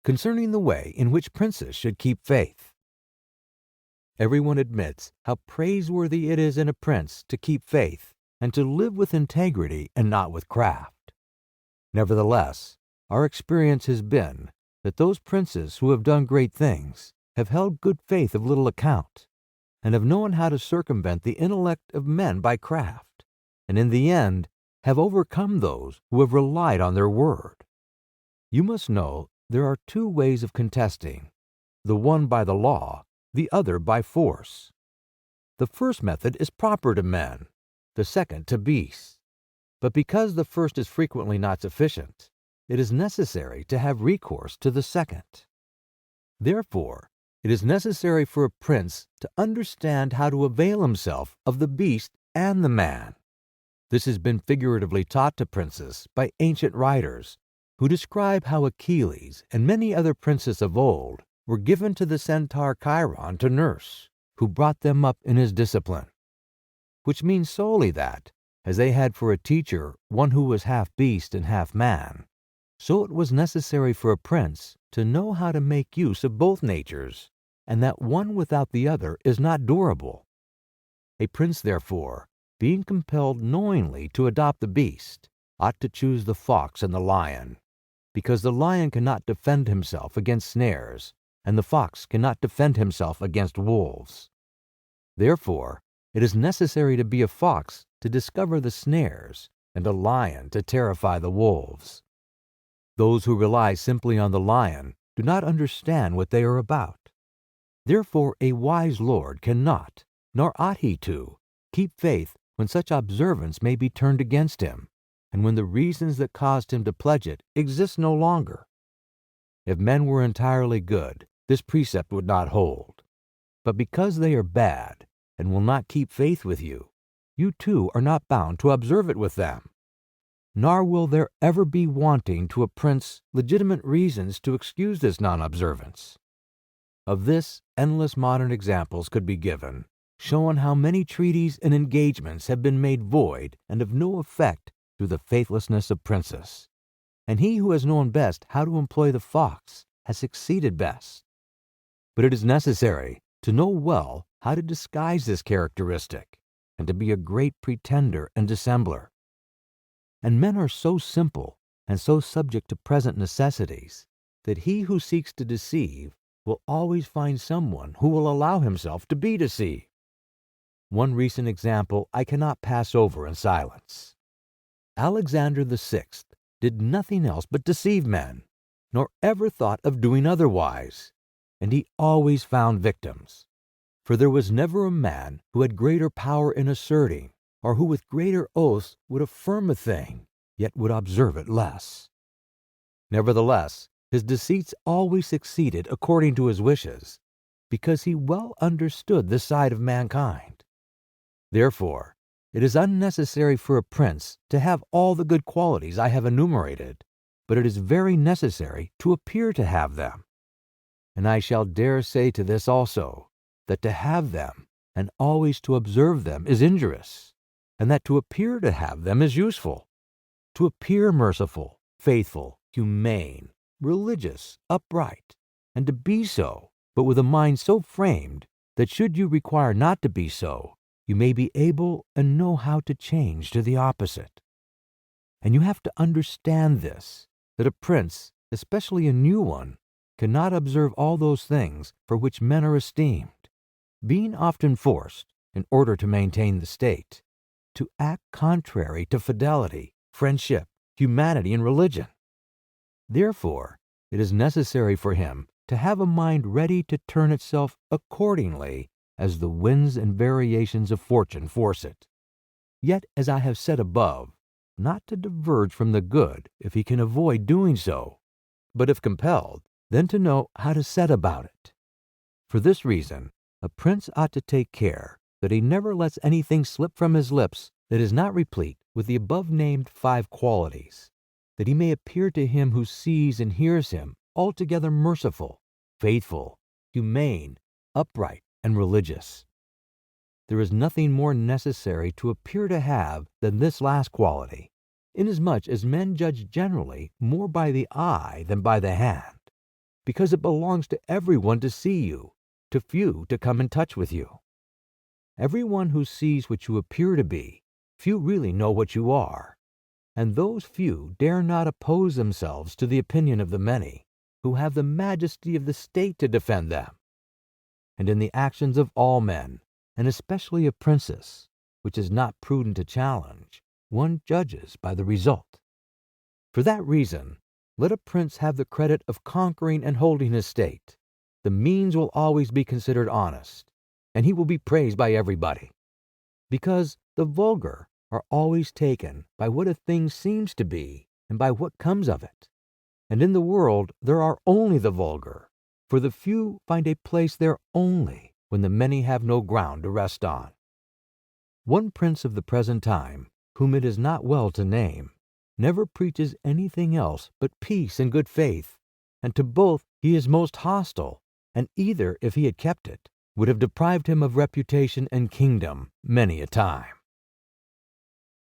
concerning the way in which princes should keep faith. Everyone admits how praiseworthy it is in a prince to keep faith and to live with integrity and not with craft. Nevertheless, our experience has been that those princes who have done great things have held good faith of little account, and have known how to circumvent the intellect of men by craft, and in the end have overcome those who have relied on their word. You must know there are two ways of contesting, the one by the law, the other by force. The first method is proper to men, the second to beasts. But because the first is frequently not sufficient, it is necessary to have recourse to the second. Therefore, it is necessary for a prince to understand how to avail himself of the beast and the man. This has been figuratively taught to princes by ancient writers, who describe how Achilles and many other princes of old were given to the centaur Chiron to nurse, who brought them up in his discipline. Which means solely that, as they had for a teacher one who was half beast and half man, so it was necessary for a prince to know how to make use of both natures, and that one without the other is not durable. A prince, therefore, being compelled knowingly to adopt the beast, ought to choose the fox and the lion, because the lion cannot defend himself against snares, and the fox cannot defend himself against wolves. Therefore, it is necessary to be a fox to discover the snares, and a lion to terrify the wolves. Those who rely simply on the lion do not understand what they are about. Therefore a wise lord cannot, nor ought he to, keep faith when such observance may be turned against him, and when the reasons that caused him to pledge it exist no longer. If men were entirely good, this precept would not hold. But because they are bad, and will not keep faith with you, you too are not bound to observe it with them. Nor will there ever be wanting to a prince legitimate reasons to excuse this non-observance. Of this, endless modern examples could be given, showing how many treaties and engagements have been made void and of no effect through the faithlessness of princes. And he who has known best how to employ the fox has succeeded best. But it is necessary to know well how to disguise this characteristic, and to be a great pretender and dissembler. And men are so simple and so subject to present necessities that he who seeks to deceive will always find someone who will allow himself to be deceived. One recent example I cannot pass over in silence. Alexander VI did nothing else but deceive men, nor ever thought of doing otherwise, and he always found victims. For there was never a man who had greater power in asserting, or who with greater oaths would affirm a thing, yet would observe it less. Nevertheless, his deceits always succeeded according to his wishes, because he well understood this side of mankind. Therefore, it is unnecessary for a prince to have all the good qualities I have enumerated, but it is very necessary to appear to have them. And I shall dare say to this also, that to have them, and always to observe them, is injurious, and that to appear to have them is useful. To appear merciful, faithful, humane, religious, upright, and to be so, but with a mind so framed that should you require not to be so, you may be able and know how to change to the opposite. And you have to understand this, that a prince, especially a new one, cannot observe all those things for which men are esteemed, being often forced, in order to maintain the state, to act contrary to fidelity, friendship, humanity, and religion. Therefore, it is necessary for him to have a mind ready to turn itself accordingly as the winds and variations of fortune force it. Yet, as I have said above, not to diverge from the good if he can avoid doing so, but if compelled, then to know how to set about it. For this reason, a prince ought to take care that he never lets anything slip from his lips that is not replete with the above-named 5 qualities, that he may appear to him who sees and hears him altogether merciful, faithful, humane, upright, and religious. There is nothing more necessary to appear to have than this last quality, inasmuch as men judge generally more by the eye than by the hand, because it belongs to everyone to see you, to few to come in touch with you. Everyone who sees what you appear to be, few really know what you are, and those few dare not oppose themselves to the opinion of the many, who have the majesty of the state to defend them. And in the actions of all men, and especially a princess, which is not prudent to challenge, one judges by the result. For that reason, let a prince have the credit of conquering and holding his state. The means will always be considered honest, and he will be praised by everybody. Because the vulgar are always taken by what a thing seems to be and by what comes of it. And in the world there are only the vulgar, for the few find a place there only when the many have no ground to rest on. One prince of the present time, whom it is not well to name, never preaches anything else but peace and good faith, and to both he is most hostile, and either, if he had kept it, would have deprived him of reputation and kingdom many a time.